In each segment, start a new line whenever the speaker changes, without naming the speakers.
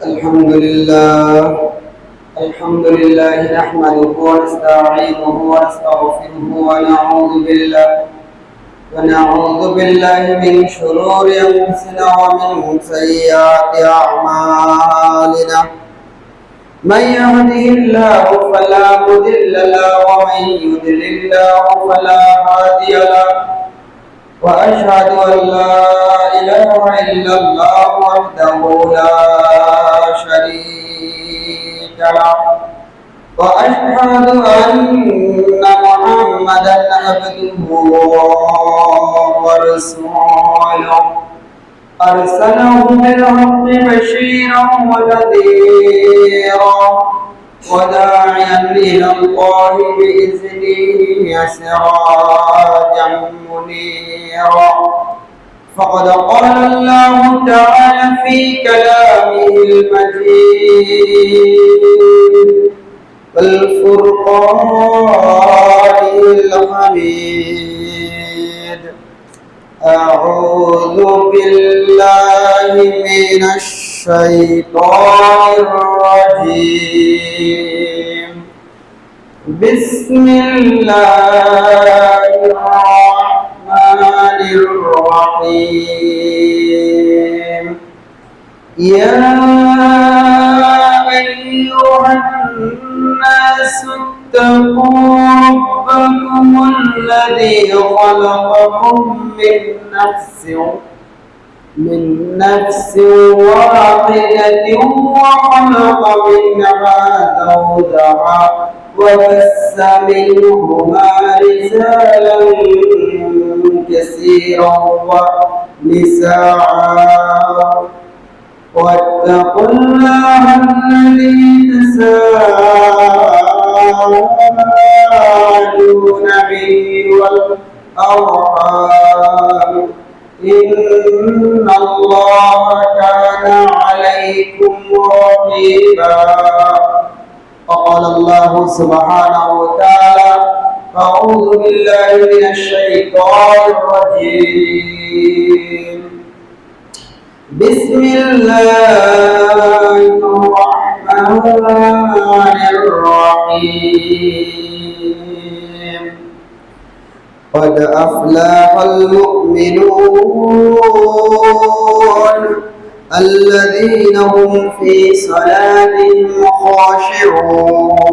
الحمد لله نحمده ونستعينه ونستغفره ونعوذ بالله من شرور أنفسنا ومن سيئات أعمالنا. من يهده الله فلا مضل له ومن يضلل فلا هادي له، وأشهد أن لا إله إلا الله وحده لا شريك له، وأشهد أن محمدا عبده ورسوله أرسله بالحق بشيرا ونذيرا وداعيا إلى الله بإذنه سراجا منيرا. فقد قال الله تعالى في كلامه المجيد والفرقان الحميد: أعوذ بالله من الشيطان الرجيم. بسم الله الرحمن الرحيم. يا أيها الناس اتقوا ربكم الذي خلقكم من نفس واحدة وخلق منها زوجها وبث منهما رجالا كثيرا ونساء، واتقوا الله الذي تساءلون به والأرحام إن الله كان عليكم رقيبا. وقال الله سبحانه وتعالى: أعوذ بالله من الشيطان الرجيم. بسم الله الرحمن الرحيم. قد أفلح المؤمنون الذين هم في صلاتهم خاشعون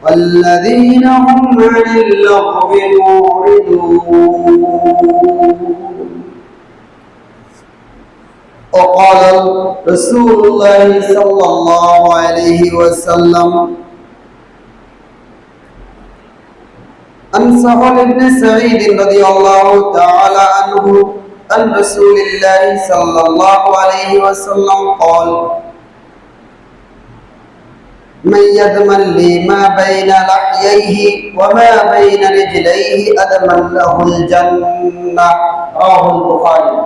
والذين هم عن اللغو معرضون. وقال رسول الله صلى الله عليه وسلم عن سهل بن سعيد رضي الله تعالى عنه عن رسول الله صلى الله عليه وسلم قال: من يضمن لي ما بين لحييه وما بين رجليه أضمن له الجنة. رواه البخاري.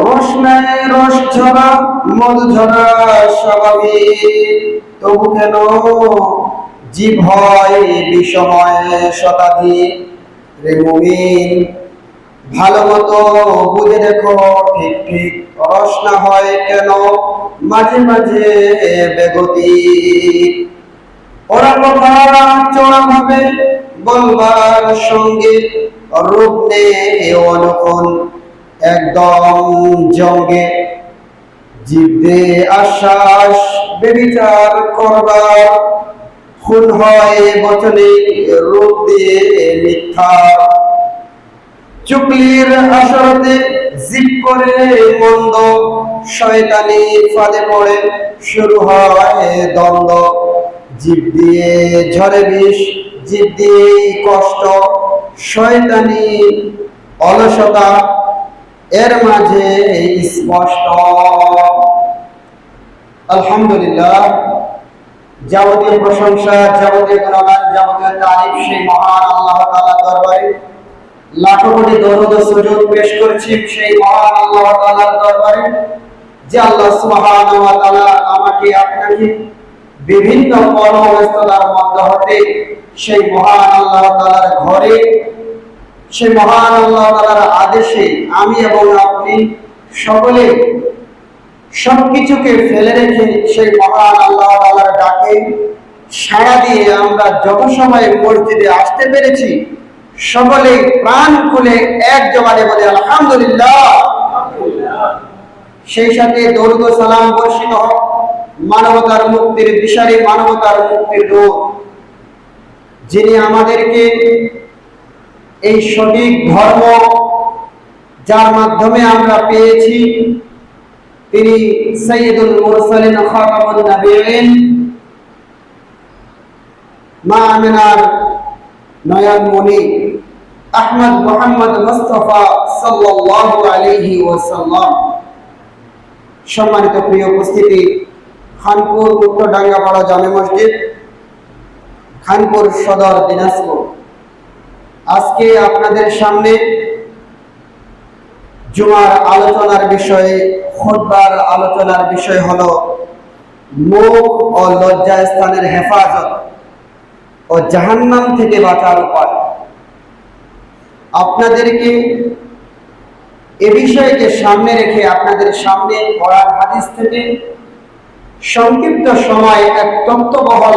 রস নাই রস ঝরা মধু ঝরা স্বাভাবিক, তবু কেন জীব হয় বিষময় শতাধিক। রে মুমিন, ভালো মতো বুঝে দেখো, ঠিক ঠিক রস না হয় কেন মাঝে মাঝে বেগতি। ওরা কথা চড়া ভাবে বলবার সঙ্গে রূপ নেই অনুক্ষণ একদম জঙ্গে। জিভে আশ্বাস বেবিচার করবার, খুন হয় বচনে রূপ দিয়ে মিথ্যা। চুগলির আসরতে জিভ করে মন্দ, শয়তানি ফাঁদে পড়ে শুরু হয় দ্বন্দ্ব। জিভ দিয়ে ঝরে বিষ, জিভ দিয়ে কষ্ট, শয়তানি অলসতা এর মাঝে স্পষ্ট। আলহামদুলিল্লাহ, যাবতীয় প্রশংসা, যাবতীয় গুণগান, যাবতীয় তারিফ সেই মহান আল্লাহ তাআলার দরবারে। লাখো কোটি দরুদ ও সুজুদ পেশ করছি সেই মহান আল্লাহ তাআলার দরবারে, যে আল্লাহ সুবহানাহু ওয়া তাআলা আমাকে আপনাকে বিভিন্ন কর্মব্যস্ততার মধ্য হতে সেই মহান আল্লাহ তাআলার ঘরে সেই মহান আল্লাহ তাআলার আদেশে আমি এবং আপনি সকলে সবকিছুকে ফেলে রেখে সেই মহান আল্লাহ তাআলার ডাকে সাড়া দিয়ে আমরা যত সময় মসজিদে আসতে পেরেছি, সকলে প্রাণ খুলে এক জবানে বলে আলহামদুলিল্লাহ। সেই সাথে দরুদ ও সালাম বর্ষিত হোক মানবতার মুক্তির দিশারি, মানবতার মুক্তির দূত, যিনি আমাদেরকে এই সঠিক ধর্ম যার মাধ্যমে আমরা পেয়েছি, তিনি সাইয়্যিদুল মুরসালিন খাতামুন নবিয়্যিন, মা আমিনার নয়ন মণি আহমদ মুহাম্মদ মুস্তাফা সাল্লাল্লাহু আলাইহি ওয়াসাল্লাম। সম্মানিত প্রিয় উপস্থিতি, খানপুর উত্তর ডাঙ্গাপাড়া জামে মসজিদ, খানপুর সদর, দিনাজপুর। আজকে আপনাদের সামনে জুমার আলোচনার বিষয়ে, খুতবার আলোচনার বিষয় হলো মুখ ও লজ্জাস্থানের হেফাজত ও জাহান্নাম থেকে বাঁচার উপায়। আপনাদেরকে এ বিষয়কে সামনে রেখে আপনাদের সামনে কোরআন হাদিস থেকে সংক্ষিপ্ত সময় এক তত্ত্ববহল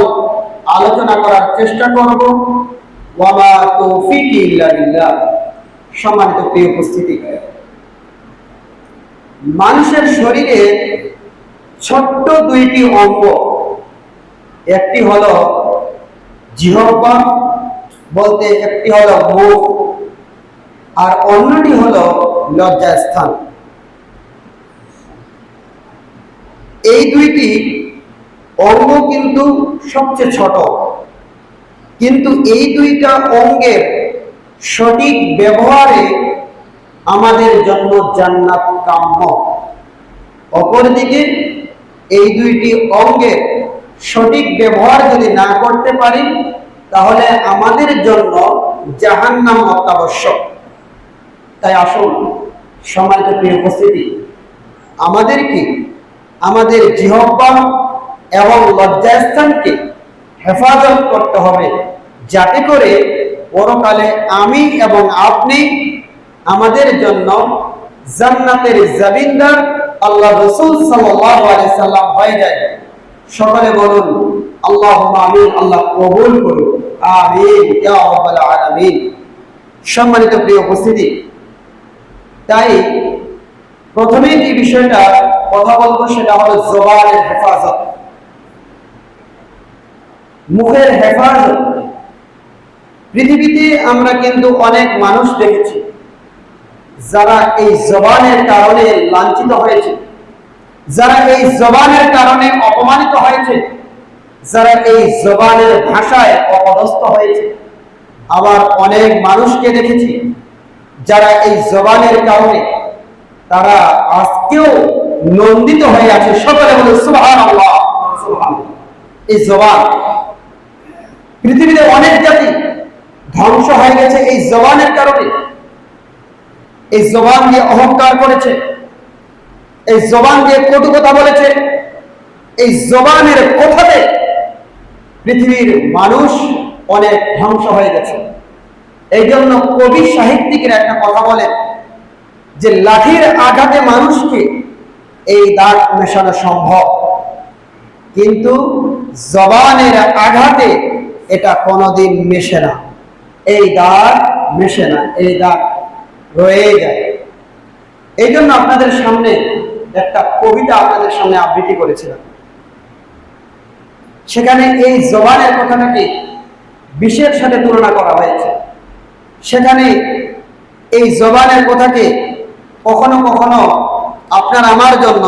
আলোচনা করার চেষ্টা করব। ওয়া মা তৌফিকি ইল্লা বিল্লাহ। সম্মানিত প্রিয় উপস্থিতি, মানুষের শরীরে ছোট্ট দুইটি অঙ্গ, একটি হলো জিহ্বা, বলতে একটি হলো মুখ, আর অন্যটি হলো লজ্জাস্থান। এই দুইটি অঙ্গ কিন্তু সবচেয়ে ছোট, কিন্তু এই দুইটা অঙ্গের সঠিক ব্যবহারে আমাদের জন্য জান্নাত কাম্য। অপরদিকে এই দুইটি অঙ্গের সঠিক ব্যবহার যদি না করতে পারি, তাহলে আমাদের জন্য জাহান্নাম অত্যাবশ্যক। তাই আসুন সম্মানিত প্রিয় উপস্থিতি, আমাদেরকে আমাদের জিহ্বা এবং লজ্জাস্থানকে হেফাজত করতে হবে, যাতে করে পরকালে আমি এবং আপনি আমাদের জন্য জান্নাতের জামিনদার আল্লাহ রাসূল সাল্লাল্লাহু আলাইহি সাল্লাম হয়ে যায়। সকলে বলুন আল্লাহুম্মা আমিন। আল্লাহ কবুল করুন, আমিন ইয়া রাব্বাল আলামিন। সম্মানিত প্রিয় উপস্থিতি, তাই প্রথমে যে বিষয়টা কথা বলবো সেটা হলো জবানের হেফাজত, মুখের হেফাজত। পৃথিবীতে আমরা কিন্তু অনেক মানুষ দেখেছি যারা এই জবানের কারণে লাঞ্ছিত হয়েছে, যারা এই জবানের কারণে অপমানিত হয়েছে, যারা এই জবানের ভাষায় অপদস্থ হয়েছে। আবার অনেক মানুষকে দেখেছি যারা এই জবানের কারণে তারা আজকেও নন্দিত হয়ে আছে। সকলে বলে সুবহানাল্লাহ, সুবহানাল্লাহ। এই জবান, পৃথিবীতে অনেক জাতি ধ্বংস হয়ে গেছে এই জবানের কারণে। এই জবান দিয়ে অহংকার করেছে, এই জবান দিয়ে কটু কথা বলেছে, এই জবানের কথাতে পৃথিবীর মানুষ অনেক ধ্বংস হয়ে গেছে। এই জন্য কবি সাহিত্যিকের একটা কথা বলেন যে লাঠির আঘাতে মানুষকে এই দাগ মেশানো সম্ভব, কিন্তু জবানের আঘাতে এটা কোনোদিন মেশে না। এই দাগ মেশে না, এই দাগ রয়ে যায়। এই জন্য আপনাদের সামনে একটা কবিতা আপনাদের সামনে আবৃত্তি করেছিলাম। সেখানে এই জবানের কথাটাকে বিষের সাথে তুলনা করা হয়েছে। সেখানে এই জবানের কথাকে কখনো কখনো আপনার আমার জন্য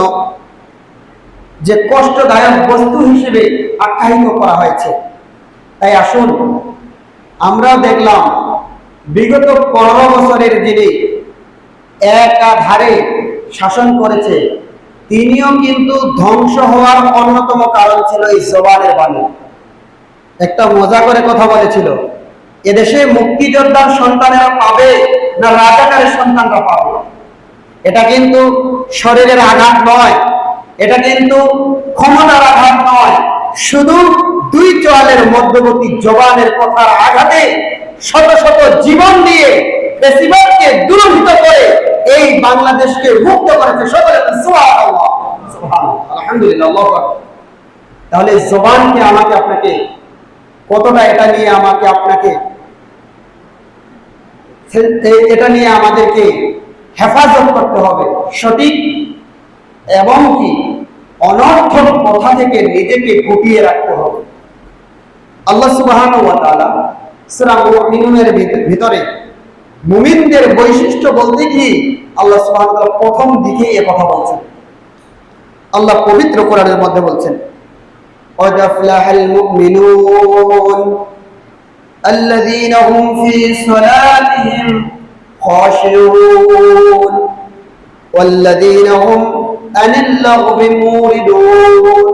যে কষ্টদায়ক বস্তু হিসেবে আখ্যায়িত করা হয়েছে। তাই আসুন, আমরা দেখলাম বিগত 15 বছরের যিনি একাধারে শাসন করেছে, তিনিও কিন্তু ধ্বংস হওয়ার অন্যতম কারণ ছিল এই জবানের বাণী। একটা মজা করে কথা বলেছিল, এদেশে মুক্তিযোদ্ধার সন্তানেরা পাবে না রাজাকারের সন্তানরা পাবে। এটা কিন্তু শরীরের আঘাত নয়, এটা কিন্তু ক্ষমতার আঘাত নয়, শুধু দুই চোয়ালের মধ্যবর্তী জবানের কথার আঘাতে শত শত জীবন দিয়ে ফেসিবাদকে দূরীভূত করে এই বাংলাদেশকে মুক্ত করেছে। সকলে সুবহানাল্লাহ, সুবহানাল্লাহ, আলহামদুলিল্লাহ, আল্লাহু আকবার। তাহলে জবানকে আমাকে আপনাকে কতটা এটা নিয়ে আমাদেরকে হেফাজত করতে হবে, সঠিক এবং কি অনর্থক কথা থেকে নিজেকে গুটিয়ে রাখতে হবে। আল্লাহ সুবহানাহু ওয়া তাআলা সূরা মুমিনুনের ভিতরে মুমিনদের বৈশিষ্ট্য বলতে কি আল্লাহ সুবহানাহু ওয়া তাআলা প্রথম দিকে এই কথা বলছেন। আল্লাহ পবিত্র কোরআনের মধ্যে বলছেন, قد أفلح المؤمنون الذين هم في صلاتهم خاشعون والذين هم عن اللغو معرضون।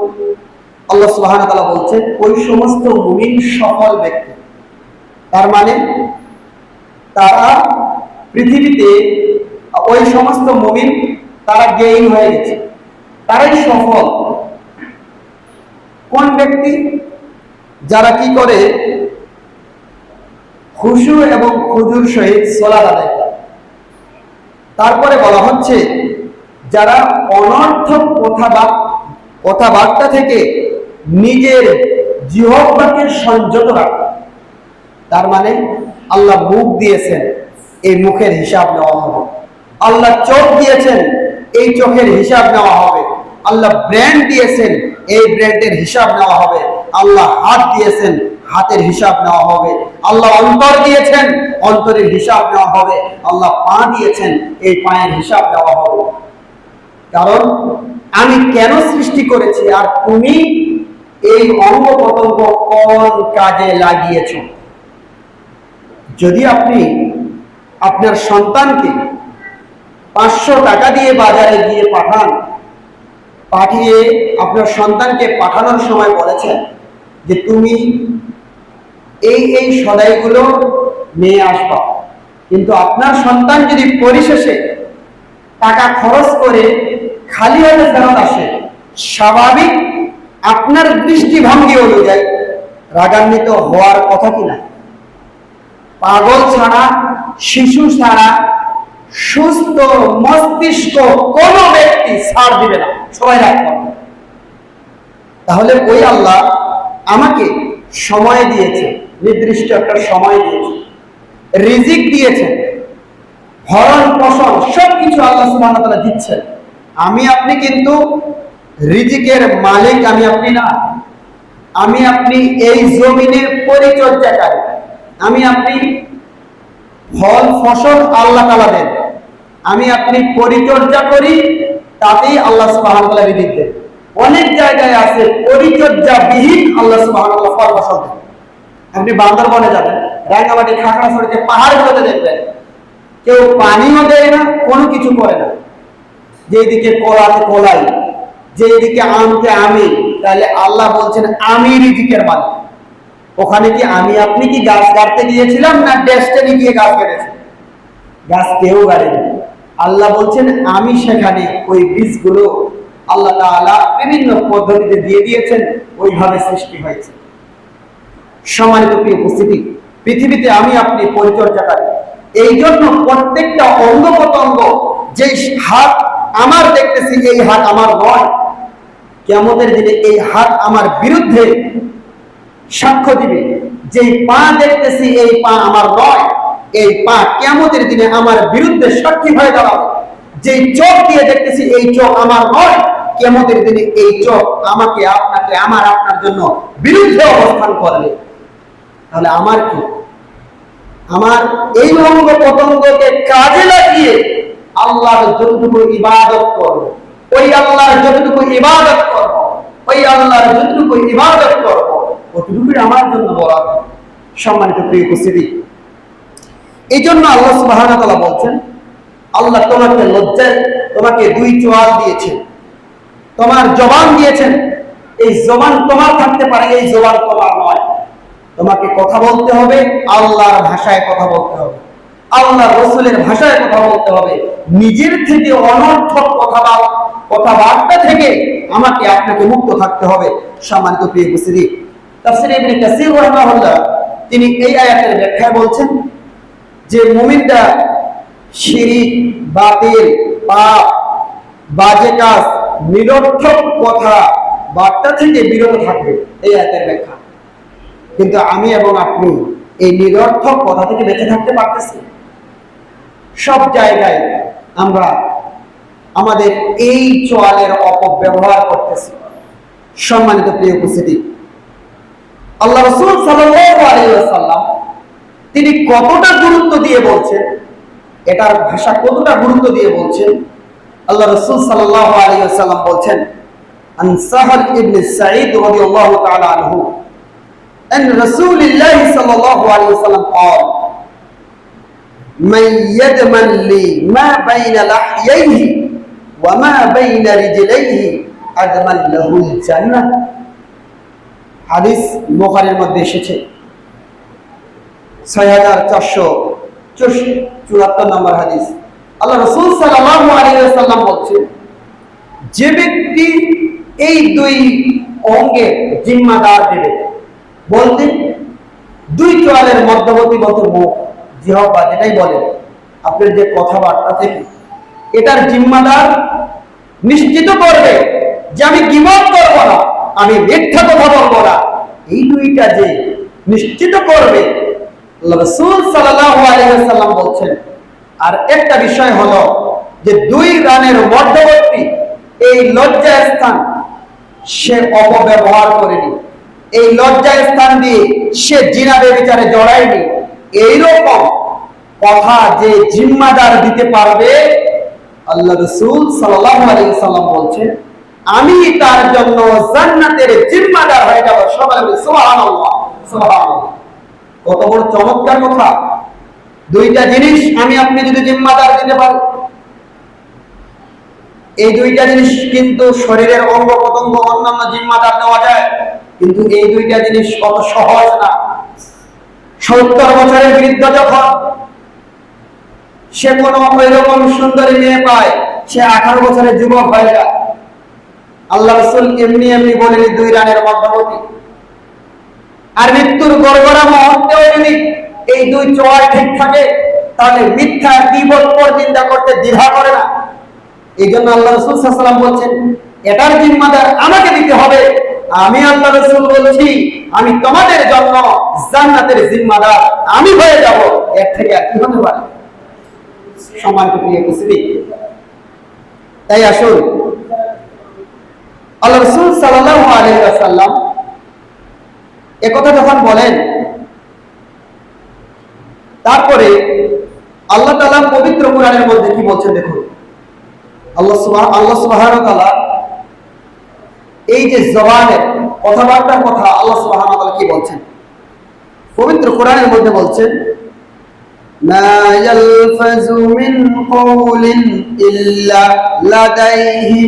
আল্লাহ সুবহানাহু ওয়া তাআলা বলছেন ওই সমস্ত মুমিন সফল ব্যক্তি, তার মানে তারা পৃথিবীতে ওই সমস্ত মুমিন তারা গেইন হয়ে গেছে, তারাই সফল। কোন ব্যক্তি? যারা কি করে খুশু এবং খুজুর সহিত সালাত আদায় করে। তারপরে বলা হচ্ছে যারা অনর্থক কথাবার্তা থেকে নিজের জিহ্বাকে সংযত রাখে। তার মানে আল্লাহ মুখ দিয়েছেন, এই মুখের হিসাব নেওয়া হবে। আল্লাহ চোখ দিয়েছেন, এই চোখের হিসাব নেওয়া হবে। আল্লাহ ব্র্যান্ড দিয়েছেন, এই ব্র্যান্ডের হিসাব নেওয়া হবে। আল্লাহ হাত দিয়েছেন, হাতের হিসাব নেওয়া হবে। আল্লাহ অন্তর দিয়েছেন, অন্তরের হিসাব নেওয়া হবে। আল্লাহ পা দিয়েছেন, এই পায়ের হিসাব নেওয়া হবে। কারণ আমি কেন সৃষ্টি করেছি আর তুমি এই অঙ্গ প্রত্যঙ্গ কোন কাজে লাগিয়েছ। যদি আপনি আপনার সন্তানকে 500 টাকা দিয়ে বাজারে গিয়ে পাঠিয়ে আপনার সন্তানকে পাঠানোর সময় বলেছেন যে তুমি এই সদাইগুলো নিয়ে আসবা, কিন্তু আপনার সন্তান যদি পরিশেষে টাকা খরচ করে খালি হাতে ফেরত আসে, স্বাভাবিক আপনার দৃষ্টিভঙ্গি অনুযায়ী রাগান্বিত হওয়ার কথা কিনা? পাগল ছাড়া, শিশু ছাড়া সুস্থ মস্তিষ্ক কোন ব্যক্তি ছাড় দিবে না, সবাই রাখবে। তাহলে ওই আল্লাহ আমাকে সময় দিয়েছে, নির্দিষ্ট একটা সময় দিয়েছে, রিজিক দিয়েছে, ভরণ পোষণ সবকিছু আল্লাহ সুবহানাহু ওয়া তাআলা দিচ্ছেন। আমি আপনি কিন্তু রিজিকের মালিক আমি আপনি না। আমি আপনি এই জমিনের পরিচর্যাকারী। আমি আপনি ফল ফসল আল্লাহ তাআলা দেন, আমি আপনি পরিচর্যা করি, তাতেই আল্লাহ সুবহানাহু ওয়া তাআলা রিজিক দেন। অনেক জায়গায় আছে পরিচর্যাবিহীন আল্লাহ সুবহানাহু ওয়া তাআলা ফল ফসল দেন। আপনি বান্দরবনে যাবেন, রাঙ্গামাটি, খাগড়াছড়িতে পাহাড়গুলোতে দেখবেন কেউ পানিও দেয় না, কোনো কিছু করে না। যেদিকে কলাতে কলাই, যেদিকে আমতে আমি, তাহলে আল্লাহ বলছেন আমি রিজিকের মালিক। ওখানে কি আমি আপনি কি গাছ কাটতে গিয়েছিলাম না ডেস্টিনি গিয়ে গাছ কেটেছে? গাছ কেউ গাড়েনি। আল্লাহ বলছেন আমি সেখানে ওই বীজগুলো আল্লাহ তাআলা বিভিন্ন পদ্ধতিতে দিয়ে দিয়েছেন, ওইভাবে সৃষ্টি হয়েছে। সম্মানিত প্রিয় উপস্থিতি, পৃথিবীতে আমি আপনি পরিচর্যাকারী। এই জন্য প্রত্যেকটা অঙ্গ প্রত্যঙ্গ, যে হাত আমার দেখতেছি এই হাত আমার নয়, কিয়ামতের দিনে এই হাত আমার বিরুদ্ধে সাক্ষ্য দিবে। যেই পা দেখতেছি এই পা আমার নয়, এই পা কিয়ামতের দিনে আমার বিরুদ্ধে সাক্ষী হয়ে দাঁড়াবে। যেই চোখ দিয়ে দেখতেছি এই চোখ আমার নয়, কিয়ামতের দিনে এই চোখ আমাকে আপনাকে আমার আপনার জন্য বিরুদ্ধে অবস্থান করবে। তাহলে আমার কি? আমার এই অঙ্গ প্রত্যঙ্গকে কাজে লাগিয়ে আল্লাহর যতটুকু ইবাদত করব, ওই আল্লাহর যতটুকু ইবাদত করব, ওই আল্লাহর যতটুকু ইবাদত করব, ওটুকুই আমার জন্য বরাদ্দ। সম্মানিত প্রিয় উপস্থিতি, এই জন্য আল্লাহ সুবহানাহু ওয়া তাআলা বলছেন আল্লাহ তোমাকে লজ্জায় তোমাকে 2 চোয়াল দিয়েছেন, তোমার জবান দিয়েছেন। এই জবান তোমার থাকতে পারে, এই জবান তোমার নয়। তোমাকে কথা বলতে হবে, আল্লাহর ভাষায় কথা বলতে হবে, আল্লাহ রাসূলের ভাষায় কথা বলতে হবে। নিজের থেকে অনর্থক কথাবার্তা থেকে আমাকে আপনাকে মুক্ত থাকতে হবে। সম্মানিত প্রিয় উপস্থিতি, তাফসীরে ইবনে কাসীর রাহিমাহুল্লাহ তিনি এই আয়াতের ব্যাখ্যায় বলছেন যে মুমিনরা শিরিক, বাতিল, পাপ, বাজে কাজ, নিরর্থক কথা বার্তা থেকে বিরত থাকবে, এই আয়াতের ব্যাখ্যা। কিন্তু আমি এবং আপনি এই নিরর্থক কথা থেকে বেঁচে থাকতে পারতেছি? সব জায়গায় আমরা আমাদের এই চোয়ালের অপব্যবহার করতেছি। সম্মানিত প্রিয় উপস্থিতি, আল্লাহ রাসূল সাল্লাল্লাহু আলাইহি ওয়াসাল্লাম তিনি কতটা গুরুত্ব দিয়ে বলছেন, এটার ভাষা কতটা গুরুত্ব দিয়ে বলছেন। আল্লাহ রাসূল সাল্লাল্লাহু আলাইহি ওয়াসাল্লাম বলছেন, আন সাহল ইবনে সাঈদ রাদিয়াল্লাহু তাআলা আনহু আন রাসূলিল্লাহ সাল্লাল্লাহু আলাইহি ওয়াসাল্লাম قال من يدمن لي ما بين لحييه وما بين رجليه أدمن له الجنة। হাদিস বুখারীর মধ্যে এসেছে, 6474 নম্বর হাদিস। আল্লাহ রাসূল সাল্লাল্লাহু আলাইহি ওয়াসাল্লাম বলেন, যে ব্যক্তি এই দুই অঙ্গে জিম্মাদার দেবে, বলতে দুই চোয়ালের মধ্যবর্তী বলতে মুখ, জিহ্বা যেটাই বলেন, আপনার যে কথাবার্তা থেকে এটার জিম্মাদার নিশ্চিত করবে যে আমি গীবত করব না, আমি মিথ্যা কথা বলবো না, এই দুইটা যে নিশ্চিত করবে, আল্লাহ রাসূল সাল্লাল্লাহু আলাইহি ওয়াসাল্লাম বলছেন। আর একটা বিষয় হলো যে দুই রানের মধ্যবর্তী এই লজ্জা স্থান সে অপব্যবহার করেনি, এই লজ্জা স্থান দিয়ে সে জিনা ব্যভিচারে জড়ায়নি। এইরকম কথা যে জিম্মাদার দিতে পারবে, আল্লাহ রাসূল সাল্লাল্লাহু আলাইহি ওয়াসাল্লাম বলছেন, আমি তার জন্য জান্নাতের জিম্মাদার হয়ে যাব। সবাই বলি সুবহানাল্লাহ, সুবহানাল্লাহ। কত বড় চমৎকার কথা! দুইটা জিনিস আমি আপনি যদি জিম্মাদার দিতে পারি, এই দুইটা জিনিস কিন্তু শরীরের অঙ্গ প্রত্যঙ্গ অন্যান্য জিম্মাদার দেওয়া যায়, কিন্তু এই দুইটা জিনিস কত সহজ না। 70 বছরের বৃদ্ধ যখন সে কোনো ওইরকম সুন্দরী মেয়ে পায়, সে 18 বছরের যুবক হয়ে যায়। আল্লাহ রাসূল এমনি এমনি বলেনি দুই রানের মধ্যবর্তী। আর মৃত্যুর গড়গড়া মুহূর্তেও যদি এই দুই চোয়াল ঠিক থাকে, তাহলে মিথ্যা গীবত পরনিন্দা করতে দ্বিধা করে না। এই জন্য আল্লাহ রাসূল সাল্লাল্লাহু আলাইহি ওয়াসাল্লাম বলছেন, এটার জিম্মাদার আমাকে দিতে হবে। আমি আল্লাহ রাসূল বলছি, আমি তোমাদের জন্য জান্নাতের জিম্মাদার আমি হয়ে যাব। এর থেকে আর কি হতে পারে? সম্মানিত প্রিয় উপস্থিতি, তাই আসুন আল্লাহ রাসূল সাল্লাল্লাহু আলাইহি ওয়াসাল্লাম একথা যখন বলেন, তারপরে আল্লাহ তাআলা পবিত্র কোরআনের মধ্যে কি বলছেন দেখুন। আল্লাহ সুবহানাহু ওয়া তাআলা এই যে জবানের কথাবার্তার কথা আল্লাহ সুবহানাহু ওয়া তাআলা কি বলছেন, পবিত্র কোরআনের মধ্যে বলছেন, মা ইয়ালফাযু মিন কওলিন ইল্লা লাদাইহি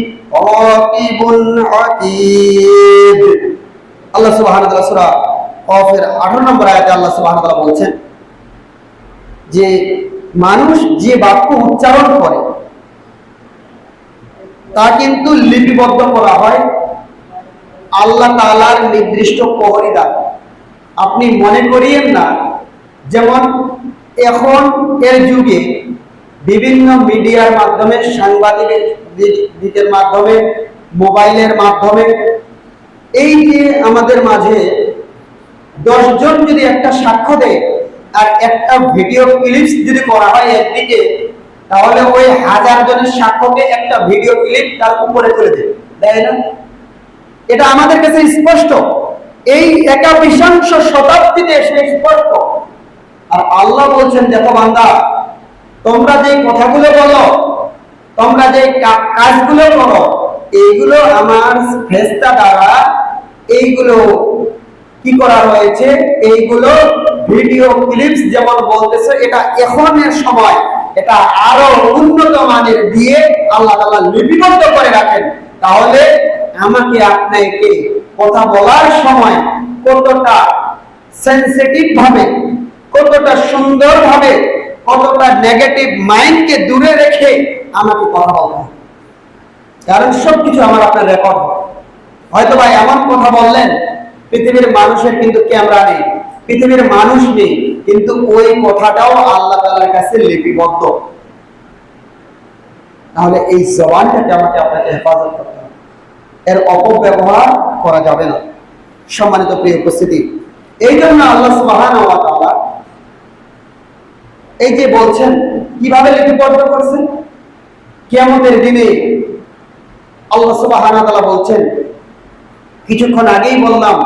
রাকিবুন আতীদ। আল্লাহ সুবহানাহু ওয়া তাআলা সূরা কফের 18 নম্বর আয়াতে আল্লাহ সুবহানাহু ওয়া তাআলা বলছেন যে মানুষ যে বাক্য উচ্চারণ করে তা কিন্তু লিপিবদ্ধ করা হয় আল্লাহ তাআলার নির্দিষ্ট প্রহরী দ্বারা। আপনি মনে করিয়েন না, যেমন এখন এর যুগে বিভিন্ন মিডিয়ার মাধ্যমে, সাংবাদিকদের মাধ্যমে, মোবাইলের মাধ্যমে, এই যে আমাদের মাঝে 10 জন যদি একটা সাক্ষ্য দেয় আর একটা ভিডিও ক্লিপস যদি করা হয় একদিকে, তাহলে ওই 1000 জনের সাক্ষ্যকে একটা ভিডিও ক্লিপ তার উপরে তুলে দেয় না? এটা আমাদের কাছে স্পষ্ট, এই 21 শতাব্দীতে এসে স্পষ্ট। আর আল্লাহ বলছেন, দেখো বান্দা, তোমরা যে কথাগুলো বলো, তোমরা যে কাজগুলো করো, এইগুলো আমার ফেরেশতা দ্বারা এইগুলো কি করা হয়েছে, এইগুলো ভিডিও ক্লিপস যেমন বলতেছে, এটা এখনের সময় এটা আরো উন্নত মানের দিয়ে আল্লাহ তাআলা লিপিবদ্ধ করে রাখেন। তাহলে আমাকে আপনাকে কথা বলার সময় কতটা সেনসিটিভ ভাবে, কতটা সুন্দর ভাবে, কতটা নেগেটিভ মাইন্ডকে দূরে রেখে আমাকে কথা বলতে হবে। কারণ সবকিছু আমার আপনার রেকর্ড হয়। হয়তো ভাই এমন কথা বললেন, পৃথিবীর মানুষের কিন্তু ক্যামেরা নেই, পৃথিবীর মানুষ নেই, কিন্তু ওই কথাটাও আল্লাহ তাআলার কাছে লিপিবদ্ধ। তাহলে এই জবানটাকে আমাকে আপনাকে হেফাজত করতে হবে, এর অপব্যবহার করা যাবে না। সম্মানিত প্রিয় উপস্থিতি, এই জন্য আল্লাহ সুবহানাহু ওয়া তাআলা এই যে বলছেন কিভাবে লিপিবদ্ধ করছেন, কিয়ামতের দিনে আল্লাহ সুবহানাহু ওয়া তাআলা বলছেন, কিছুক্ষণ আগেই বললাম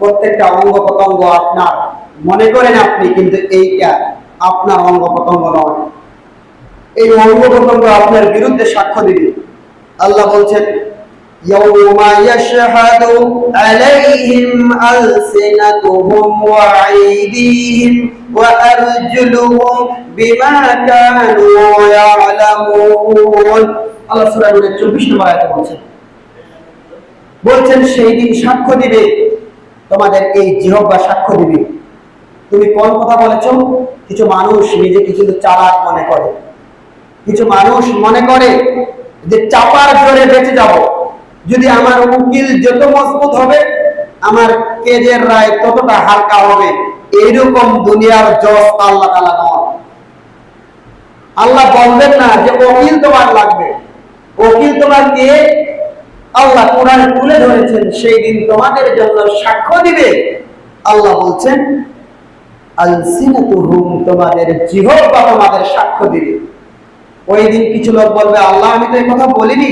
প্রত্যেকটা অঙ্গ প্রত্যঙ্গ আপনার, মনে করেন আপনি, কিন্তু এইটা আপনার অঙ্গ প্রত্যঙ্গ নয়। এই অঙ্গ প্রত্যঙ্গ আপনার বিরুদ্ধে সাক্ষ্য দিবে। আল্লাহ বলছেন, ইয়াউমা ইয়াশহাদু আলাইহিম আলসিনাতুহুম ওয়া আইদিহিম ওয়া আরজুলুহুম বিমা কানু ইয়ালামুন। আল্লাহ সূরা নূরের 24 নম্বর আয়াতে বলছেন সেই দিন সাক্ষ্য দিবে, তোমাদের এই জিহ্বা সাক্ষ্য দিবে তুমি কোন কথা বলেছো। কিছু মানুষ নিজেকে কিন্তু চালাক মনে করে, কিছু মানুষ মনে করে যে চাপার জোরে বেঁচে যাব, যদি আমার উকিল যত মজবুত হবে আমার কেজের রায় ততটা হালকা হবে। এইরকম দুনিয়ার জজ আল্লাহ তাআলা নন। আল্লাহ বলবেন না যে উকিল তোমার লাগবে, উকিল তোমার কে? আল্লাহ কোরআন তুলে ধরেছেন, সেই দিন তোমাদের জন্য সাক্ষ্য দিবে। আল্লাহ বলছেন আলসিনাতুহুম, তোমাদের জিহ্বা তোমাদের সাক্ষ্য দিবে। ওই দিন কিছু লোক বলবে, আল্লাহ আমি তো এই কথা বলিনি,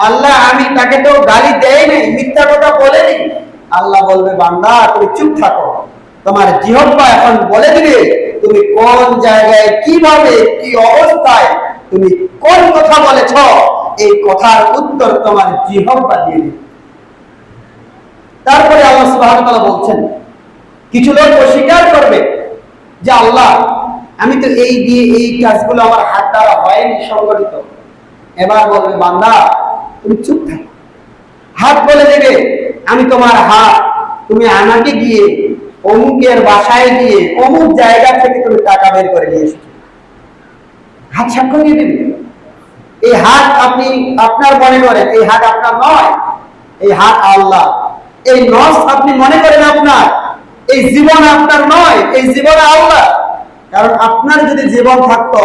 আল্লাহ আমি তাকে তো গালি দেই নাই, মিথ্যা কথা বলেনি। আল্লাহ বলবে, বান্দা তুমি চুপ থাকো, তোমার জিহ্বা এখন বলে দিবে তুমি কোন জায়গায়, কিভাবে, কি অবস্থায় তুমি কোন কথা বলেছ। এই কথার উত্তর তোমার জিহ্বা দিয়ে দিবে। তারপরে আল্লাহ সুবহানাহু ওয়া তাআলা বলছেন, কিছু লোক অস্বীকার করবে যে আল্লাহ আমি তো এই দিয়ে এই কাজগুলো আমার হাত দ্বারা হয়নি সংগঠিত। এবার বলবে, বান্দা তুমি চুপ থাকো। হাত বলে দেবে, আমি তোমার হাত, তুমি আমাকে গিয়ে অমুকের বাসায় গিয়ে অমুক জায়গা থেকে তুমি টাকা বের করে নিয়ে এসেছো। হাত সাক্ষ্য দিয়ে দেবে। এই হাত আপনি আপনার মনে করেন, এই হাত আপনার নয়, এই হাত আল্লাহ। এই নস আপনি মনে করেন আপনার, এই জীবন আপনার নয়, এই জীবন আল্লাহ। কারণ আপনার যদি জীবন থাকতো,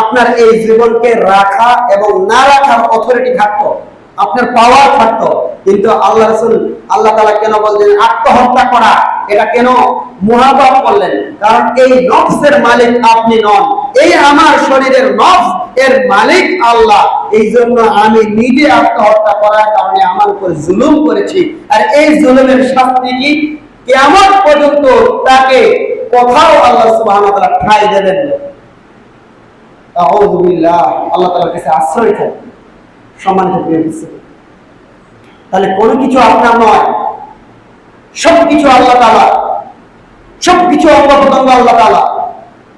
আপনার এই জীবনকে রাখা এবং না রাখার অথরিটি থাকতো, আপনার পাওয়ার থাকতো। কিন্তু আল্লাহ রাসূল আল্লাহ তাআলা কেন বললেন আত্মহত্যা করা, এটা কেন মুহাব্বত করলেন? কারণ এই নফসের মালিক আপনি নন, এই আমার শরীরের নফস এর মালিক আল্লাহ। এই জন্য আমি নিজে আত্মহত্যা করার কারণে আমার উপর জুলুম করেছি, আর এই জুলুমের শাস্তি কি? কিয়ামত পর্যন্ত তাকে কোথাও আল্লাহ সুবহানাহু ওয়া তাআলা ঠাঁই দেবেন না। আউযু বিল্লাহ, আল্লাহ তাআলার কাছে আশ্রয় চাই। সম্মানিত প্রিয় উপস্থিতি, তাহলে কোনো কিছু আপনার নয়, সবকিছু আল্লাহ তাআলা, সবকিছু অঙ্গ প্রত্যঙ্গ আল্লাহ তাআলা।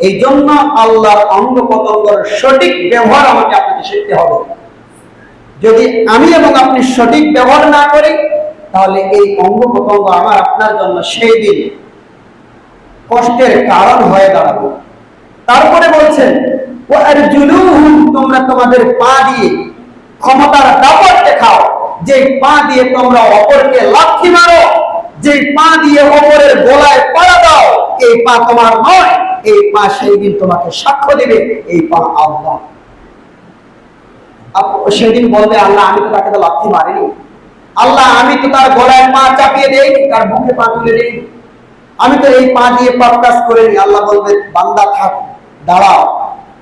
এই জন্য আল্লাহর অঙ্গ প্রত্যঙ্গের সঠিক ব্যবহার আমাকে আপনাকে শিখতে হবে। যদি আমি এবং আপনি সঠিক ব্যবহার না করি, তাহলে এই অঙ্গ প্রত্যঙ্গ আমার আপনার জন্য সেই দিন কষ্টের কারণ হয়ে দাঁড়াবে। তারপরে বলছেন, তোমরা তোমাদের পা দিয়ে ক্ষমতার দাপট দেখাও, যে পা দিয়ে তোমরা অপরকে লাথি মারো, যে পা দিয়ে অপরের গলায় পাড়া দাও, এই পা তোমার নয়। এই পা সেই দিন তোমাকে সাক্ষ্য দিবে, এই পা আল্লাহ। সেদিন বলবে, আল্লাহ আমি তো তাকে তো লাথি মারিনি, আল্লাহ আমি তো তার গলায় পা চাপিয়ে দেই, তার বুকে পা তুলে দেই, আমি তো এই পা দিয়ে পাপ কাজ করিনি। আল্লাহ বলবে, বান্দা থাক, দাঁড়াও।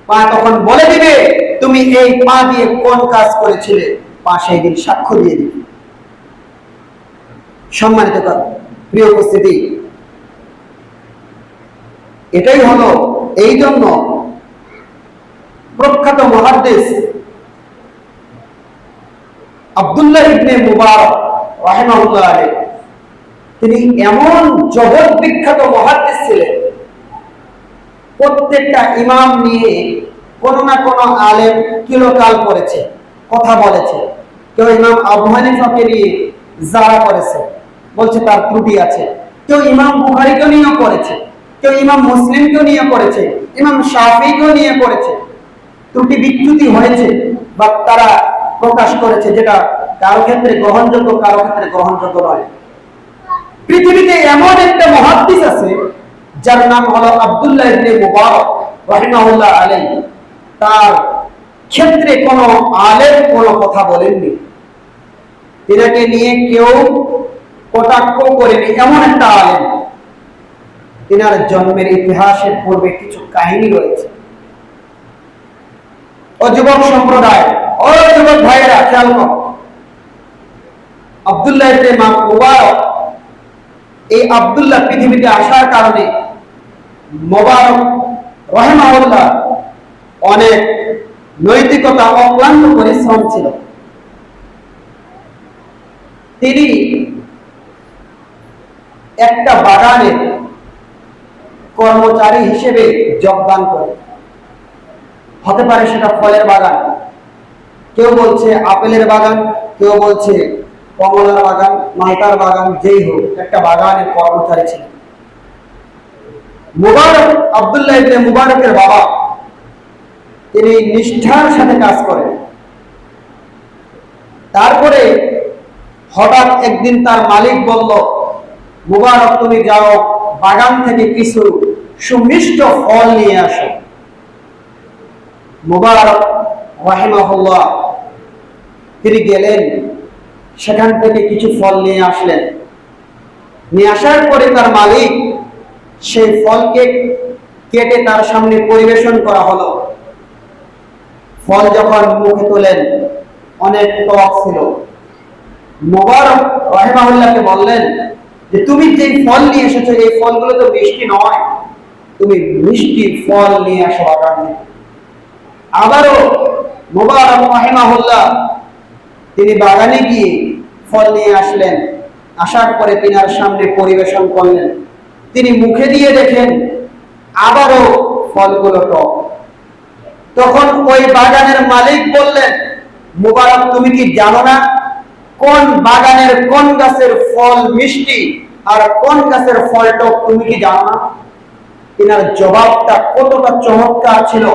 পা তখন বলে দিবে তুমি এই পা দিয়ে কোন কাজ করেছিলে। পা সেই দিন সাক্ষ্য দিয়ে দিবে। সম্মানিত প্রিয় উপস্থিতি, এটাই হলো। এই জন্য প্রখ্যাত মুহাদ্দিস আব্দুল্লাহ ইবনে মুবারক রাহিমাহুল্লাহ আলাইহি, তিনি এমন জগৎ বিখ্যাত মুহাদ্দিস ছিলেন, প্রত্যেকটা ইমাম নিয়ে কোনো না কোনো আলেম কিলোকাল করেছে, কথা বলেছে। কেউ ইমাম আবু হানিফাকে নিয়ে যারা করেছে, বলছে তার ত্রুটি আছে। কেউ ইমাম বুখারীকে নিয়ে করেছে, কেউ ইমাম মুসলিমকে নিয়ে করেছে, ইমাম শাফিঈকে নিয়ে করেছে। ত্রুটি বিচ্যুতি হয়েছে বা তারা প্রকাশ করেছে, যেটা কারো ক্ষেত্রে গ্রহণযোগ্য, কারো ক্ষেত্রে গ্রহণযোগ্য নয়। পৃথিবীতে এমন একটা মুহাদ্দিস আছে যার নাম হলো আব্দুল্লাহ ইবনে মুবারক রাহিমাহুল্লাহ আলাইহি, তার ক্ষেত্রে কোনো আলেম কোনো কথা বলেননি, এটাকে নিয়ে কেউ কটাক্ষ করেনি, এমন একটা আলেম। তিনার জন্মের ইতিহাসের পূর্বে কিছু কাহিনী রয়েছে। ও যুবক সম্প্রদায়, ও যুবক ভাইয়েরা, খেয়াল করো, আব্দুল্লাহ ইবনে মুবারক, এই আব্দুল্লাহ পৃথিবীতে আসার কারণে মুবারক রাহিমাহুল্লাহ অনেক নৈতিকতা, অক্লান্ত পরিশ্রম ছিল। তিনি একটা বাগানে কর্মচারী হিসেবে যোগদান করেন। হতে পারে সেটা ফলের বাগান, কেউ বলছে আপেলের বাগান, কেউ বলছে কমলার বাগান, মালটার বাগান, যেই হোক, একটা বাগানের কর্মচারী ছিলেন। মুবারক, আব্দুল্লাহ ইবনে মুবারকের বাবা, তিনি নিষ্ঠার সাথে কাজ করেন। তারপরে হঠাৎ একদিন তার মালিক বলল, মুবারক তুমি যাও, বাগান থেকে কিছু সুমিষ্ট ফল নিয়ে আসো। মুবারক রাহিমাহুল্লাহ তিনি গেলেন, সেখান থেকে কিছু ফল নিয়ে আসলেন। নিয়ে আসার পরে তার মালিক সেই ফলকে কেটে তার সামনে পরিবেশন করা হলো। ফল যখন মুখে তোলেন, অনেক টক ছিল। মুবারক রাহিমাহুল্লাহকে বললেন যে তুমি যে ফল নিয়ে এসেছো, এই ফলগুলো তো মিষ্টি নয়, তুমি মিষ্টি ফল নিয়ে আসো বাগান থেকে। আবারও মুবারক রাহিমাহুল্লাহ তিনি বাগানে গিয়ে ফল নিয়ে আসলেন। আসার পরে তিনার সামনে পরিবেশন করলেন। তিনি মুখে দিয়ে দেখেন আবারও ফলগুলো টক। তখন ওই বাগানের মালিক বললেন, মুবারক তুমি কি জানো না কোন বাগানের কোন গাছের ফল মিষ্টি আর কোন গাছের ফল টক? তুমি কি জানো না? তিনার জবাবটা কতটা চমৎকার ছিল।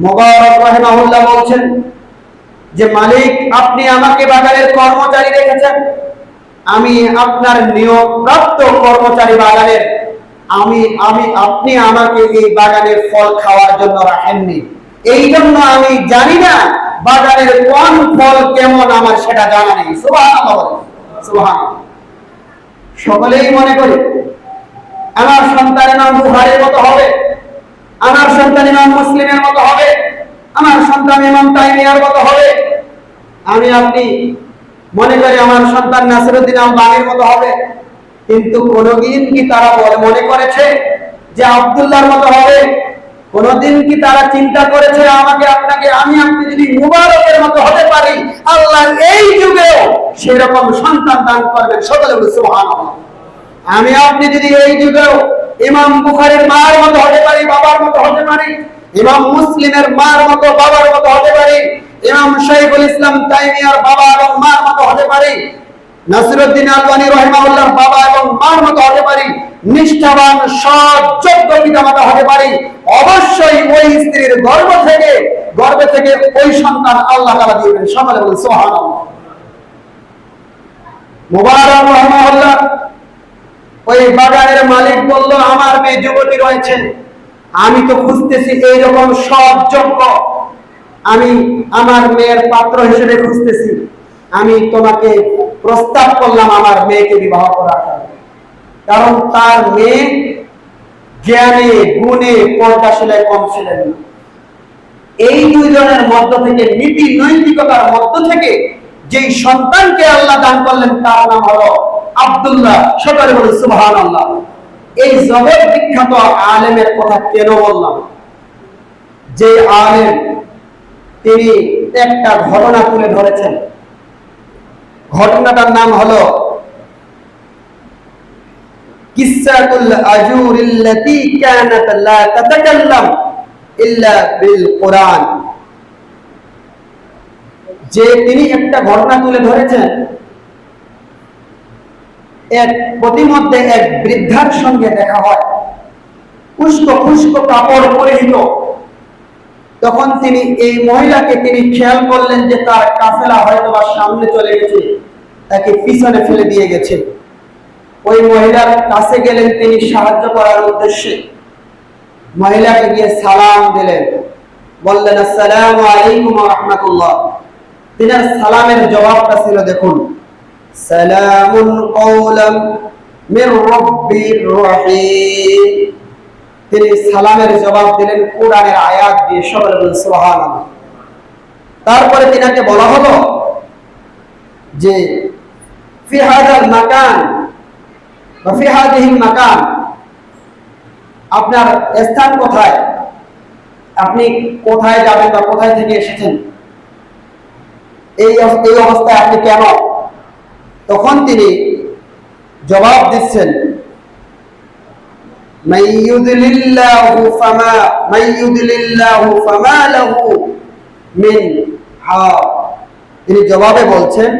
মুবারক রাহিমাহুল্লাহ বলছেন যে মালিক, আপনি আমাকে বাগানের কর্মচারী রেখেছেন, আমি আপনার নিয়োগপ্রাপ্ত কর্মচারী বাগানের, আপনি আমাকে এই বাগানের ফল খাওয়ার জন্য রাখেননি। এই জন্য আমি জানি না বাগানের কোন ফল কেমন, আমার সেটা জানা নেই। সুবহানাল্লাহ, সুবহানাল্লাহ। সকলেই মনে করি আমার সন্তান ইমাম বুখারীর মতো হবে, আমার সন্তান ইমাম মুসলিমের মতো হবে, আমার সন্তান ইমাম তাইমিয়ার মতো হবে। আপনি মনে করি আমার সন্তান নাসিরউদ্দিন আলবানীর মতো হবে, কিন্তু কোনদিন কি তারা মনে করেছে যে আব্দুল্লাহর মতো হবে? কোনদিন কি তারা চিন্তা করেছে আমাকে আপনাকে, আপনি যদি মুবারকের মতো হতে পারি, আল্লাহ এই যুগেও সেরকম সন্তান দান করবেন? সকলে বলে সুবহানাল্লাহ। আপনি যদি এই যুগেও ইমাম বুখারীর মার মতো হতে পারি, বাবার মতো হতে পারি, ইমাম মুসলিমের মার মতো বাবার মতো হতে পারি, ইমাম শাইখুল ইসলাম তাইমিয়ার বাবা এবং মার মতো হতে পারি, নাসিরউদ্দিন আলবানী রাহিমাহুল্লাহর বাবা এবং মার মতো হতে পারি, নিষ্ঠাবান সৎ যোগ্য পিতামাতা হতে পারি, অবশ্যই ওই স্ত্রীর গর্ভ থেকে ওই সন্তান আল্লাহ তাআলা দিবেন। সকলে বলেন সুবহানাল্লাহ। মুবারক রাহিমাহুল্লাহ ওই বাগানের মালিক বলল, আমার মেয়ে যুবতী রয়েছে, আমি তো খুঁজতেছি এইরকম সৎ যোগ্য, আমি আমার মেয়ের পাত্র হিসেবে খুঁজতেছি, আমি তোমাকে প্রস্তাব করলাম আমার মেয়েকে বিবাহ করার, কারণ তার মেয়ে জ্ঞানে গুণে পর্দাশীলায় কম ছিলেন না। এই দুইজনের মধ্য থেকে, নীতি নৈতিকতার মধ্য থেকে যেই সন্তানকে আল্লাহ দান করলেন তার নাম হলো আব্দুল্লাহ। সকলে বলে সুবহানাল্লাহ। এই জগৎ বিখ্যাত আলেমের কথা কেন বললাম? যে আলেম তিনি একটা ঘটনা তুলে ধরেছেন, ঘটনাটার নাম হলো কিসসাতুল আজুরিল্লাতী কানাত লা তাতাকাল্লাম ইল্লা বিল কুরআন। যে তিনি একটা ঘটনা তুলে ধরেছেন, এক প্রতিমধ্যে এক বৃদ্ধার সঙ্গে দেখা হয়, উস্কো কাপড় পরিহিত। তখন তিনি এই মহিলাকে খেয়াল করলেন যে তার কাফেলা হয়তো বা সামনে চলে গেছে, তাকে পিছনে ফেলে দিয়ে গেছে। ওই মহিলার কাছে গেলেন তিনি সাহায্য করার উদ্দেশ্যে। মহিলাকে গিয়ে সালাম দিলেন, বললেন আসসালামু আলাইকুম ওয়া রাহমাতুল্লাহ। তিনার সালামের জবাবটা ছিল দেখুন, সালামুন কওলাম মির রাব্বির রহিম। তিনি সালামের জবাব দিলেন কোরআনের আয়াত দিয়ে, সবাই বলেন সুবহানাল্লাহ। তারপরে তিনাকে বলা হলো যে ফি হাযাল মাকান বা ফি হাযিহিল মাকান, আপনার স্থান কোথায়, আপনি কোথায় যাবেন বা কোথায় থেকে এসেছেন, এই অবস্থায় আপনি কেন? তখন তিনি জবাব দিচ্ছেন, মাইয়ুদলিল্লাহু ফামা লাহু মিন হাদ। তিনি জবাবে বলছেন,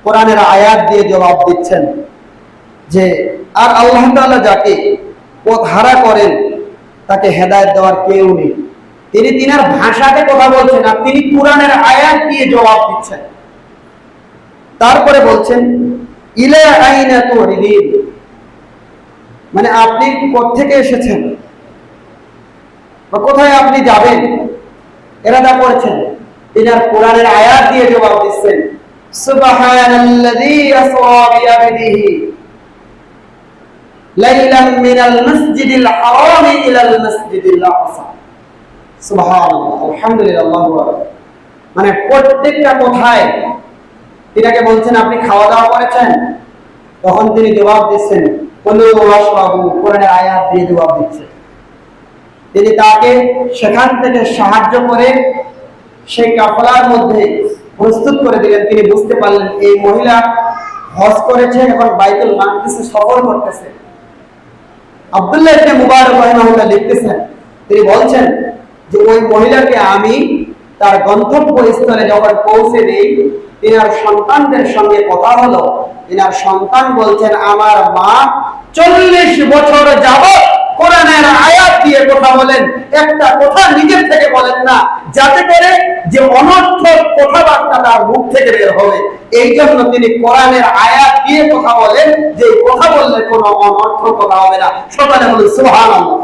কোরআনের আয়াত দিয়ে জবাব দিচ্ছেন যে আর আল্লাহ তাআলা যাকে পথহারা করেন তাকে হেদায়েত দেওয়ার কেউ নেই। তিনি তিনার ভাষাতে কথা বলছেন আর তিনি কোরআনের আয়াত দিয়ে জবাব দিচ্ছেন। তারপরে বলছেন ইলা আইনা তুরিদিন, মানে আপনি কোত্থেকে এসেছেন বা কোথায় আপনি যাবেন এরাদা করেছেন। তিনি আর কোরআনের আয়াত দিয়ে জবাব দিচ্ছেন, সুবহানাল্লাযী আসরা বিআবদিহি লাইলাম মিনাল মাসজিদিল হারাম ইলাল মাসজিদিল আকসা। সুবহানাল্লাহ, আলহামদুলিল্লাহ, আল্লাহু আকবার। মানে প্রত্যেকটা কথায় তিনাকে বলছেন আপনি খাওয়া দাওয়া করেছেন, তখন তিনি জবাব দিচ্ছেন কুলু ওয়াশরাবু, কোরআনের আয়াত দিয়ে জবাব দিচ্ছেন। তিনি তাকে সেখান থেকে সাহায্য করে সেই কাফলার মধ্যে প্রস্তুত করে দিলেন। তিনি বুঝতে পারলেন এই মহিলা হজ করেছে, এখন বাইতুল মাকদিসে সফর করতেছে। আব্দুল্লাহ ইবনে মুবারক রাহিমাহুল্লাহ লিখতেছেন, তিনি বলছেন যে ওই মহিলাকে আমি তার গন্তব্যস্থলে যখন পৌঁছে দিই, তিনার সন্তানদের সঙ্গে কথা হলো। তিনার সন্তান বলছেন আমার মা 40 বছর যাবত কোরআনের আয়াত দিয়ে কথা বলেন, একটা কথা নিজের থেকে বলেন না, যাতে করে যে অনর্থক কথাবার্তা তার মুখ থেকে বের হবে। এই জন্য তিনি কোরআনের আয়াত দিয়ে কথা বলেন, যে কথা বললে কোনো অনর্থক কথা হবে না। সকালে বলেন সুবহানাল্লাহ।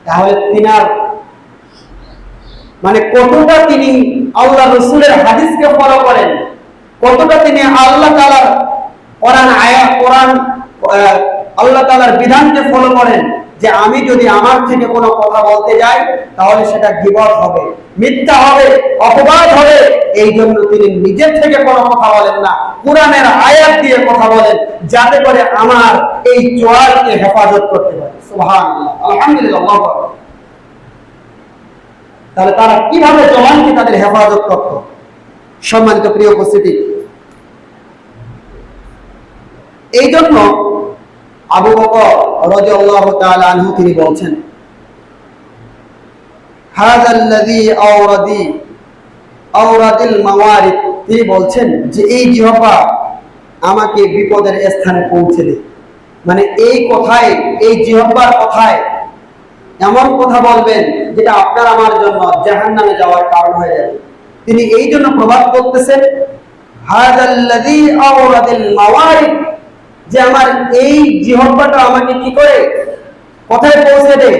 তাহলে তিনার মানে কতটা তিনি আল্লাহ রাসূলের হাদিসকে ফলো করেন, কতটা তিনি আল্লাহ তাআলার কোরআন আল্লাহ তাআলার বিধানকে ফলো করেন। যে আমি যদি আমার থেকে কোনো কথা বলতে যাই তাহলে সেটা গীবত হবে, মিথ্যা হবে, অপবাদ হবে। এই জন্য তিনি নিজের থেকে কোনো কথা বলেন না, কোরআনের আয়াত দিয়ে কথা বলেন, যাতে করে আমার এই জোয়ারকে হেফাজত করতে পারে। সুবহানাল্লাহ, আলহামদুলিল্লাহ, আল্লাহু আকবার। তাহলে তারা কিভাবে জবানকে তাদের হেফাজত করত? সম্মানিত প্রিয় উপস্থিতি, এই জন্য আবু বকর রাদিয়াল্লাহু তাআলা আনহু তিনি বলছেন, হাযাল্লাযী আওরাদিল মাওয়ারিদ, তিনি বলছেন যে এই জিহ্বা আমাকে বিপদের স্থানে পৌঁছে দেয়। মানে এই কথায়, এই জিহ্বার কথায় এমন কথা বলবেন যেটা আপনার আমার জন্য জাহান্নামে যাওয়ার কারণ হয়ে যাবে। তিনি এই জন্য প্রবাদ করতেছেন হাযাল্লাযী আওরাদিল মাওয়ারিদ, যে আমার এই জিহ্বাটা আমাকে কি করে কোথায় পৌঁছে দেয়?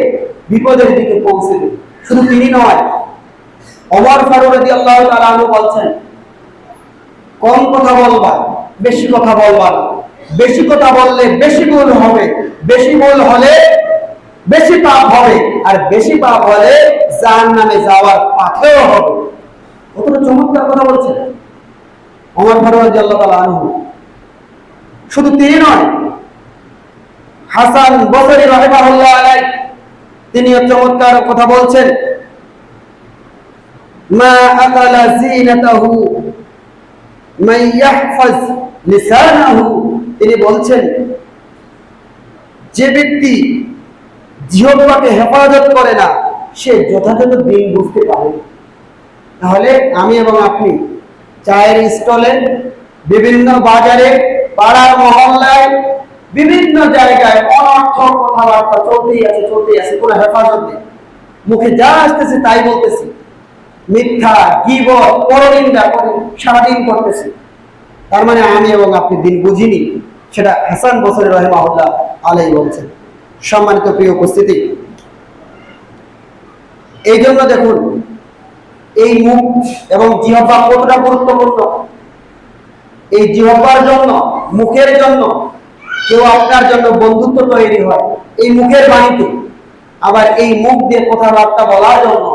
বিপদের দিকে পৌঁছে দেয়। শুধু তিনি নয়, ওমর ফারুক রাদিয়াল্লাহু তাআলা আনহু বলছেন, কম কথা বলবা, বেশি কথা বলবা না। বেশি কথা বললে বেশি ভুল হবে, বেশি ভুল হলে বেশি পাপ হবে, আর বেশি পাপ হলে জাহান্নামে যাওয়ার পাথেও হবে। কতটা চমৎকার কথা বলছেন ওমর ফারুক রাদিয়াল্লাহু তাআলা আনহু। শুধু তিনি নয়, হাসান বসরি রাহিমাহুল্লাহ আলাইহি তিনি চমৎকার কথা বলছেন, মা আকালা জিনাতাহু মান ইয়াহফাজ লিসানাহু। তিনি বলছেন যে ব্যক্তি জিহ্বাকে হেফাজত করে না সে যথাযথ দিন বুঝতে পারে। তাহলে আমি এবং আপনি চায়ের স্টলে, বিভিন্ন বাজারে, পাড়ার মহল্লায়, বিভিন্ন জায়গায় অনর্থক কথাবার্তা চলতেই আছে, কোনো হেফাজত নেই। মুখে যা আসতেছে তাই বলতেছি, মিথ্যা, গীবত, পরনিন্দা করে সারাদিন করতেছি। তার মানে আমি এবং আপনি দিন বুঝিনি। সেটা হাসান বসরি রাহিমাহুল্লাহ আলাইহি বলছেন। সম্মানিত প্রিয় উপস্থিতি, এই জন্য দেখুন এই মুখ এবং জিহ্বা কতটা গুরুত্বপূর্ণ। এই জিহ্বার জন্য, মুখের জন্য কেউ আপনার জন্য বন্ধুত্ব তৈরি হয় এই মুখের বাণীতে, আবার এই মুখ দিয়ে কথাবার্তা বলার জন্য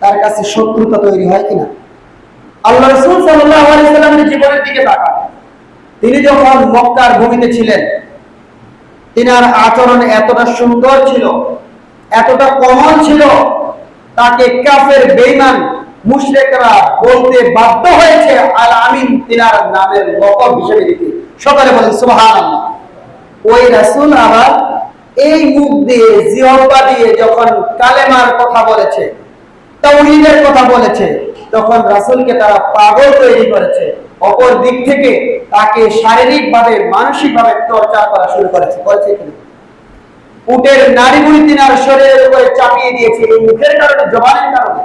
তার কাছে শত্রুতা তৈরি হয় কিনা। আল্লাহ রাসূল সাল্লাল্লাহু আলাইহি সাল্লামের জীবনের দিকে তাকান। তিনি যখন মক্কার ভূমিতে ছিলেন, তিনার আচরণ এতটা সুন্দর ছিল, এতটা কোমল ছিল, তাকে কাফের বেঈমান মুশরিকরা বলতে বাধ্য হয়েছে আল আমিন তিনার নামের লকব হিসেবে দিতে। সকলে বলেন সুবহানাল্লাহ। ওই রাসূল আবার এই মুখ দিয়ে, জিহ্বা দিয়ে যখন কালেমার কথা বলেছে, তাওহীদের কথা বলেছে, তখন রাসূলকে তারা পাগল তৈরি করেছে। অপর দিক থেকে তাকে শারীরিকভাবে, মানসিকভাবে টর্চার করা শুরু করেছে। উটের নাড়িভুঁড়ি তিনার শরীরের উপরে চাপিয়ে দিয়েছে এই মুখের কারণে, জবানের কারণে।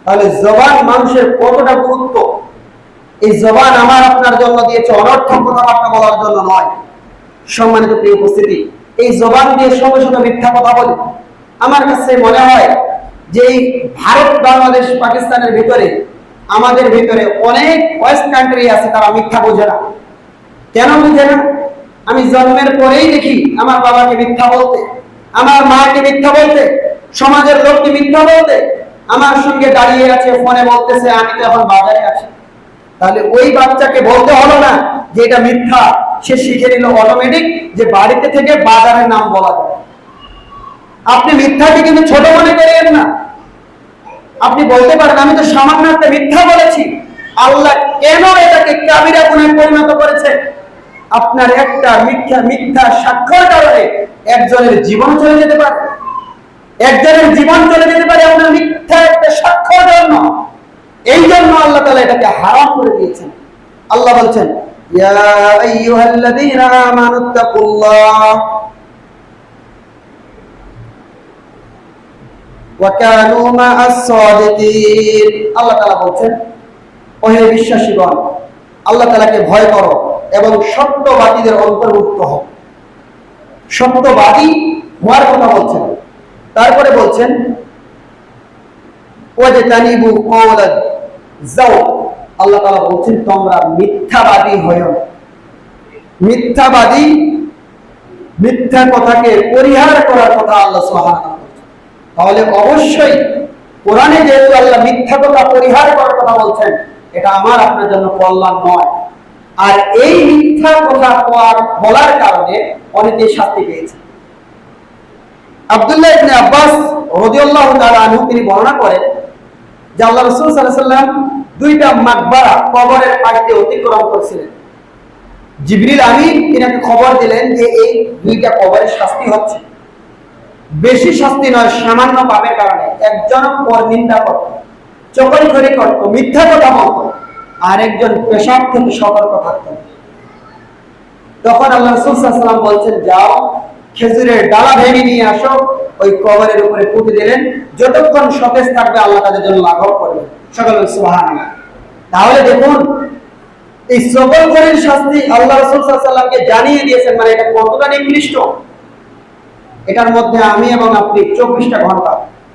তাহলে জবান মানুষের কতটা গুরুত্ব। এই জবান আমার আপনার জন্য দিয়েছে অনর্থক কথাবার্তা বলার জন্য নয়। সম্মানিত প্রিয় উপস্থিতি, এই জবান দিয়ে শত শত মিথ্যা কথা বলে। আমার কাছে মনে হয় যে এই ভারত, বাংলাদেশ, পাকিস্তানের ভিতরে, আমাদের ভিতরে অনেক ওয়েস্ট কান্ট্রি আছে, তারা মিথ্যা বোঝে না। কেন বুঝে না? আমি জন্মের পরেই দেখি আমার বাবাকে মিথ্যা বলতে, আমার মাকে মিথ্যা বলতে, সমাজের লোককে মিথ্যা বলতে। আমার সঙ্গে দাঁড়িয়ে আছে, ফোনে বলতেছে আমি তো এখন বাজারে আছি। তাহলে ওই বাচ্চাকে বলতে হলো না যে এটা মিথ্যা, সে শিখে নিল অটোমেটিক যে বাড়িতে থেকে বাজারের নাম বলা যায়। আপনি মিথ্যাকে কিন্তু ছোট মনে করেন না। আপনি বলতে পারেন আমি তো সামান্য একটা মিথ্যা বলেছি, আল্লাহ কেন এটাকে কাবিরা গুনাহে পরিণত করেছে? আপনার একটা মিথ্যা সাক্ষ্যের কারণে একজনের জীবন চলে যেতে পারে। একজনের জীবন চলে যেতে পারে আপনার মিথ্যা একটা সাক্ষ্যের জন্য। এই জন্য আল্লাহ তাআলা এটাকে হারাম করে দিয়েছেন। আল্লাহ বলছেন ইয়া আইয়ুহাল্লাযীনা আমানুত্তাকুল্লাহ ওয়া কানু মা'আস সাদিকিন। আল্লাহ তাআলা বলছেন, ওহে বিশ্বাসীগণ, আল্লাহ তাআলাকে ভয় করো এবং সত্যবাদীদের অন্তর্ভুক্ত হও। সত্যবাদী হওয়ার কথা বলছেন। তারপরে বলছেন ওয়াজতানিবু কওলাজ যাও। আল্লাহ তাআলা বলছেন তোমরা মিথ্যাবাদী হয়ো। মিথ্যাবাদী, মিথ্যা কথাকে পরিহার করার কথা আল্লাহ সুবহানাহু ওয়া তাআলা বলছেন। তাহলে অবশ্যই কোরআনে যেহেতু আল্লাহ মিথ্যা কথা পরিহার করার কথা বলছেন, এটা আমার আপনার জন্য কল্যাণ নয়। আর এই মিথ্যা কথা বলার কারণে অনেকেই শাস্তি পেয়েছে। আব্দুল্লাহ ইবনে আব্বাস রাদিয়াল্লাহু তাআলা আনহু তিনি বর্ণনা করেন যে আল্লাহ রাসূল সাল্লাল্লাহু আলাইহি ওয়াসাল্লাম দুইটা মাকবারা, কবরের পাশ দিয়ে অতিক্রম করছিলেন। জিবরিল আমিন তিনাকে খবর দিলেন যে এই দুইটা কবরের শাস্তি হচ্ছে। বেশি শাস্তি নয়, সামান্য পাপের কারণে। একজন পরনিন্দা করত, চগলখড়ি করত, মিথ্যা কথা বলত, আর একজন পেশাব থেকে সতর্ক থাকত। তখন আল্লাহ রাসূল সাল্লাল্লাহু আলাইহি ওয়াসাল্লাম বলছেন যাও খেজুরের ডালা ভেঙে নিয়ে আসো, ওই কবরের উপরে পুঁতে দিলেন। যতক্ষণ সতেজ থাকবে আল্লাহ তাদের জন্য লাঘব করবেন। সকলে সুবহানাল্লাহ। তাহলে দেখুন এই চগলখড়ির শাস্তি আল্লাহ রাসূল সাল্লাল্লাহু আলাইহি ওয়াসাল্লামকে জানিয়ে দিয়েছেন, মানে এটা কতটা নিকৃষ্ট। এটার মধ্যে আমি এবং আপনি 24টা ঘন্টা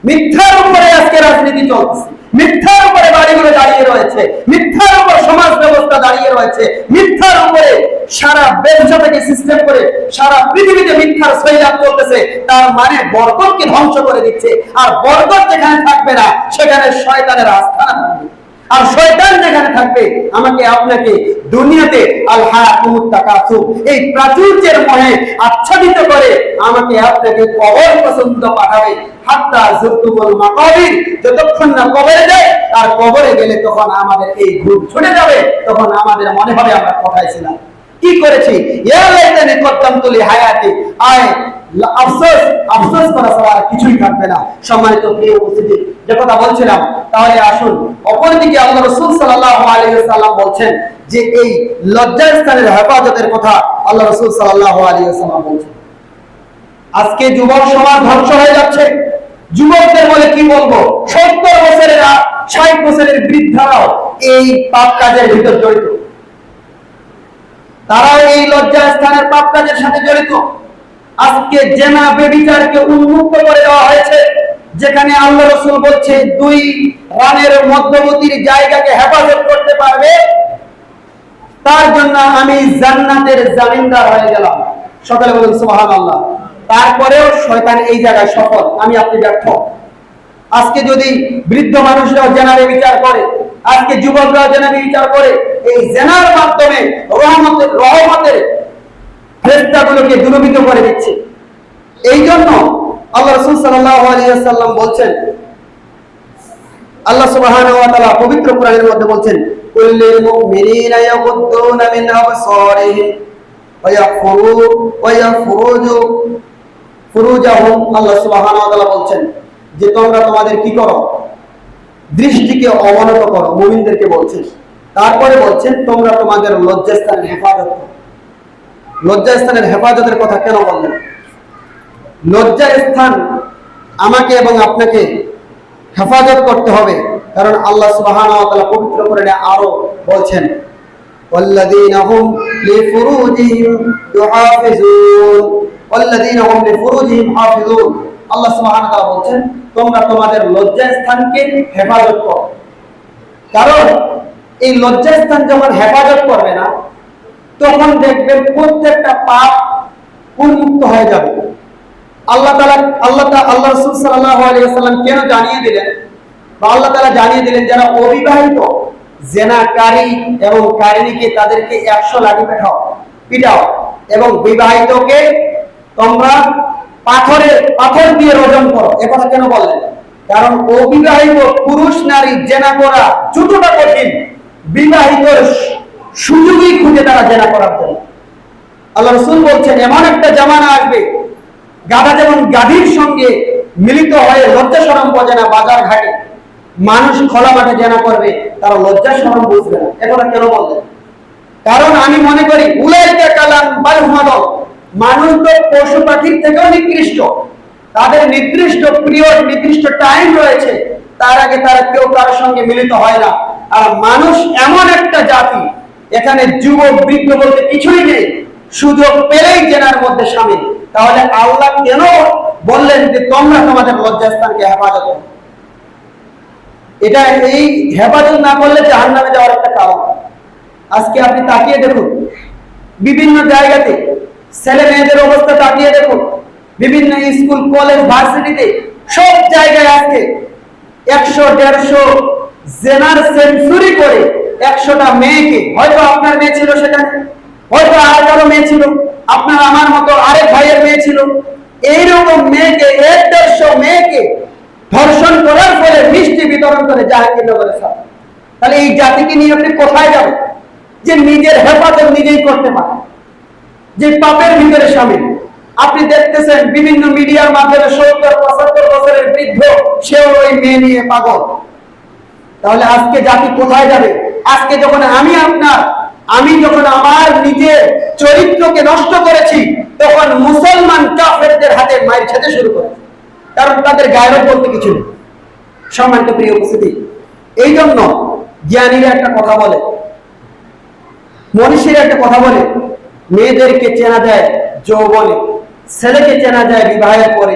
মিথ্যার উপরে আজকে রাজনীতি চলছে, মিথ্যার উপরে বাড়িগুলো দাঁড়িয়ে রয়েছে, মিথ্যার উপর সমাজ ব্যবস্থা দাঁড়িয়ে রয়েছে, মিথ্যার উপরে সারা ব্যবসা থেকে সিস্টেম করে সারা পৃথিবীতে মিথ্যার সৈলাব চলতেছে। তার মানে বরকতকে ধ্বংস করে দিচ্ছে। আর বরকত যেখানে থাকবে না সেখানে শয়তানের আস্থানা থাকবে। আর শয়তান যেখানে থাকবে আমাকে আপনাকে দুনিয়াতে আল হাকুমুত তাকাসুর, এই প্রাচুর্যের মোহে আচ্ছাদিত করে আমাকে আপনাকে কবর পর্যন্ত পাঠাবে। হাত্তা যুরতুমুল মাকাবির, যতক্ষণ না কবরে যায়। আর কবরে গেলে তখন আমাদের এই ভূত ছুটে যাবে, তখন আমাদের মনে হবে আমরা কোথায় ছিলাম, কি করেছি। ইয়া লাইতানি কদ্দামতু লি হায়াতি, আয় আফসোস, আফসোস করা ছাড়া আর কিছুই থাকবে না। সম্মানিত প্রিয় উপস্থিতি, যে কথা বলছিলাম, তাহলে আসুন অপরদিকে আল্লাহ রাসূল সাল্লাল্লাহু আলাইহি ওয়াসাল্লাম বলছেন যে এই লজ্জাস্থানের হেফাজতের কথা আল্লাহ রাসূল সাল্লাল্লাহু আলাইহি ওয়াসাল্লাম বলছেন। আজকে যুবক সমাজ ধ্বংস হয়ে যাচ্ছে। যুবকদের বলে কি বলবো, 70 বছরের 60 বছরের বৃদ্ধারাও এই পাপ কাজের ভিতর জড়িত। তারাও এই লজ্জা স্থানের পাপ কাজের সাথে জড়িত। আজকে জেনা বেবিচারকে উন্মুক্ত করে দেওয়া হয়েছে, যেখানে আল্লাহ রাসূল বলছে 2 রানের মধ্যবর্তী জায়গাকে হেফাজত করতে পারবে, তার জন্য আমি জান্নাতের জামিনদার হয়ে গেলাম। সকলে বলুন সুবহানাল্লাহ। তারপরেও শয়তান এই জায়গায় সফল, আমি আপনি ব্যর্থ। আজকে যদি বৃদ্ধ মানুষরাও জেনারে বিচার করে, আজকে যুবকরাও জেনারে বিচার করে, এই জেনার মাধ্যমে রহমতের ফেরেশতাগুলোকে দূরীভূত করে দিচ্ছে। এই জন্য আল্লাহ রাসূল সাল্লাল্লাহু আলাইহি ওয়াসাল্লাম বলছেন, আল্লাহ সুবহানাহু ওয়া তাআলা পবিত্র কোরআনের মধ্যে বলছেন, কুল্লিল মুমিনিনা ইয়াগুদ্দুনা মিন আবসারিহিম ওয়া ইয়াহফাযু ফুরুজাহুম। আল্লাহ সুবহানাহু ওয়া তাআলা বলছেন যে তোমরা তোমাদের কি করো, দৃষ্টিকে অবনত করো, মুমিনদেরকে বলছেন। তারপরে বলছেন তোমরা তোমাদের লজ্জাস্থানের হেফাজত করো। লজ্জাস্থানের হেফাজতের কথা কেন বললেন? লজ্জা স্থান আমাকে এবং আপনাকে হেফাজত করতে হবে, কারণ আল্লাহ সুবহানাহু ওয়া তাআলা পবিত্র কোরআনে আরো বলছেন, ওয়াল্লাযীনা হুম লিফুরুজিহিম ইউহাফিজুন ওয়াল্লাযীনা হুম লিফুরুজিহিম হাফিজুন। আল্লাহ সুবহানাহু ওয়া তাআলা বলছেন তোমরা তোমাদের লজ্জা স্থানকে হেফাজত করো। কারণ এই লজ্জা স্থান যখন হেফাজত করবে না, তখন দেখবেন প্রত্যেকটা পাপ উন্মুক্ত হয়ে যাবে। আল্লাহ রাসূল সাল্লাল্লাহু আলাইহি ওয়াসাল্লাম কেন জানিয়ে দিলেন, বা আল্লাহ তাআলা জানিয়ে দিলেন যারা অবিবাহিত জেনাকারী এবং কারিনীকে তাদেরকে 100 লাঠি পিটাও, এবং বিবাহিতকে তোমরা পাথর দিয়ে রজম করো। এ কথা কেন বললেন? কারণ অবিবাহিত পুরুষ নারী জেনা করা যতটা কঠিন, বিবাহিত সুযোগই খুঁজে তারা জেনা করার জন্য। আল্লাহ রাসূল বলছেন এমন একটা জামানা আসবে, গাধা যেমন গাধীর সঙ্গে মিলিত হয়ে লজ্জা শরম বোঝে না, বাজার ঘাটে মানুষ খোলা মাঠে জেনা করবে, তারা লজ্জা শরম বুঝবে না। এটা কেন বললেন? কারণ আমি মনে করি উলাইকা কালাম বাল হুমাদল, মানুষ তো পশু পাখির থেকেও নিকৃষ্ট। তাদের নির্দিষ্ট পিরিয়ড, নির্দিষ্ট টাইম রয়েছে, তার আগে তারা কেউ কারোর সঙ্গে মিলিত হয় না। আর মানুষ এমন একটা জাতি, এখানে যুবক বৃদ্ধ বলতে কিছুই নেই, সুযোগ পেলেই জেনার মধ্যে শামিল। তাহলে আল্লাহ কেন বললেন যে তোমরা তোমাদের লজ্জাস্থানকে হেফাজত করো? এটা এই হেফাজত না করলে জাহান্নামে যাওয়ার একটা কারণ। আজকে আপনি তাকিয়ে দেখুন, বিভিন্ন জায়গাতে ছেলে মেয়েদের অবস্থা তাকিয়ে দেখুন, বিভিন্ন স্কুল কলেজ ভার্সিটিতে সব জায়গায় আজকে 100-150 জেনার সেঞ্চুরি করে 100টা মেয়েকে, হয়তো আপনার মেয়ে ছিল সেখানে, হয়তো আর কারো মেয়ে ছিল, আপনার আমার মতো আরেক ভাইয়ের মেয়ে ছিল, এইরকম মেয়েকে 150 মেয়েকে ধর্ষণ করার ফলে মিষ্টি বিতরণ করে জাহাঙ্গীরনগরে সব। তাহলে এই জাতিকে নিয়ে আপনি কোথায় যাবেন যে নিজের হেফাজত নিজেই করতে পারে, যে পাপের ভিতরে শামিল? আপনি দেখতেছেন বিভিন্ন মিডিয়ার মাধ্যমে 70-75 বছরের বৃদ্ধ, সেও ওই মেয়ে নিয়ে পাগল। তাহলে আজকে জাতি কোথায় যাবে? আজকে যখন আমি যখন আমার নিজের চরিত্রকে নষ্ট করেছি, তখন মুসলমান কাফেরদের হাতে মায়ের খেতে শুরু করে, কারণ তাদের গায়ের বলতে কিছু নেই। সম্মানিত প্রিয় উপস্থিতি, এই জন্য জ্ঞানীরা একটা কথা বলে, মনীষীরা একটা কথা বলে, মেয়েদেরকে চেনা যায় যৌবনে, ছেলেকে চেনা যায় বিবাহের পরে,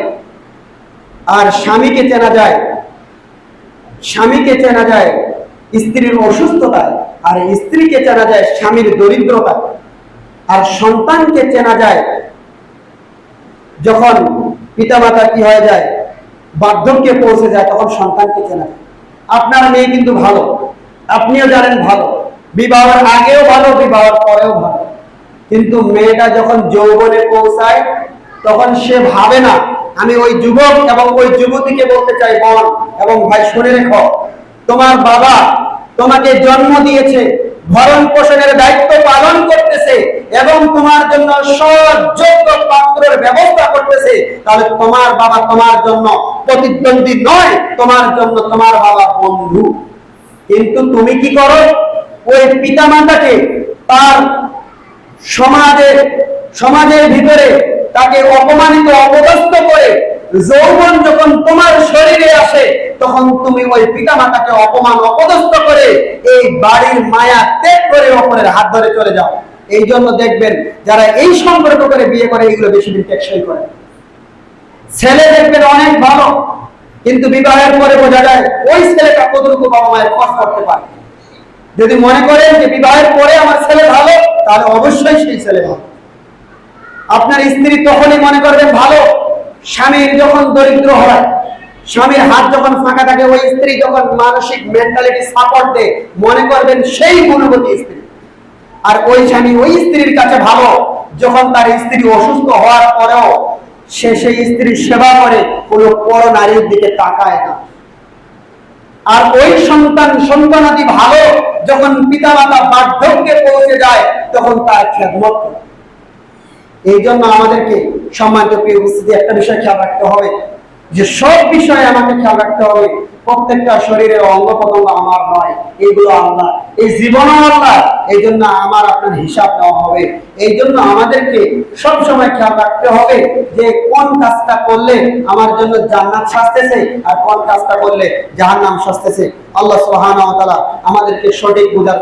আর স্বামীকে চেনা যায় স্ত্রীর অসুস্থতায়, আর স্ত্রীকে চেনা যায় স্বামীর দরিদ্রতা, আর সন্তানকে চেনা যায় যখন পিতামাতা কি হয়ে যায়, বার্ধক্যে পৌঁছে যায়, তখন সন্তানকে চেনা যায়। আপনার মেয়ে কিন্তু ভালো, আপনিও জানেন ভালো, বিবাহের আগেও ভালো, বিবাহের পরেও ভালো, কিন্তু মেয়েটা যখন যৌবনে পৌঁছায় তখন সে ভাবে না। আমি ওই যুবক এবং ওই যুবতীকে বলতে চাই, বোন এবং ভাই, শুনে রেখো, তোমার বাবা তোমাকে জন্ম দিয়েছে, ভরণ পোষণের দায়িত্ব পালন করতেছে এবং তোমার জন্য সযোগ্য পাত্রের ব্যবস্থা করতেছে। তাহলে তোমার বাবা তোমার জন্য প্রতিদ্বন্দ্বী নয়, তোমার জন্য তোমার বাবা বন্ধু। কিন্তু তুমি কি করো? ওই পিতামাতাকে তার সমাজের ভিতরে তাকে অপমানিত, অপদস্থ করে যৌবন যখন তোমার শরীরে আসে, তখন তুমি ওই পিতামাতাকে অপমান, অপদস্থ করে এই বাড়ির মায়া ত্যাগ করে অপরের হাত ধরে চলে যাও। এই জন্য দেখবেন যারা এই সম্পর্ক করে বিয়ে করে এগুলো বেশি দিন টেকসই করে। ছেলে দেখবেন অনেক ভালো, কিন্তু বিবাহের পরে বোঝা যায় ওই ছেলেটা কতটুকু বাবা মায়ের খরচ করতে পারে। যদি মনে করেন যে বিবাহের পরে আমার ছেলে ভালো, তাহলে অবশ্যই সেই ছেলে ভালো। আপনার স্ত্রী তখনই মনে করবেন ভালো স্বামীর যখন দরিদ্র হয়, স্বামীর হাত যখন ফাঁকা থাকে, ওই স্ত্রী যখন মানসিক মেন্টালিটি সাপোর্ট দেয়, মনে করবেন সেই গুণবতী স্ত্রী। আর ওই স্বামী ওই স্ত্রীর কাছে ভালো যখন তার স্ত্রী অসুস্থ হওয়ার পরেও সে সেই স্ত্রীর সেবা করে, কোনো পর নারীর দিকে তাকায় না। আর ওই সন্তানাদি ভালো যখন পিতামাতা বার্ধক্যে পৌঁছে যায়, তখন তার খেদমত করে। এই জন্য আমাদেরকে সম্মানিত প্রিয় উপস্থিতি একটা বিষয় খেয়াল রাখতে হবে, যে সব বিষয়ে আমাকে খেয়াল রাখতে হবে প্রত্যেকটা শরীরের অঙ্গ প্রত্যঙ্গ আমার নয়, এগুলো আল্লাহ, এই জীবনও আল্লাহ। এই জন্য আমার আপনার হিসাব দেওয়া হবে। এই জন্য আমাদেরকে সব সময় খেয়াল রাখতে হবে যে কোন কাজটা করলে আমার জন্য জান্নাত সাজতেছে আর কোন কাজটা করলে জাহান্নাম সাজতেছে। আল্লাহ সুবহানাহু ওয়া তাআলা আমাদেরকে সঠিক বুঝার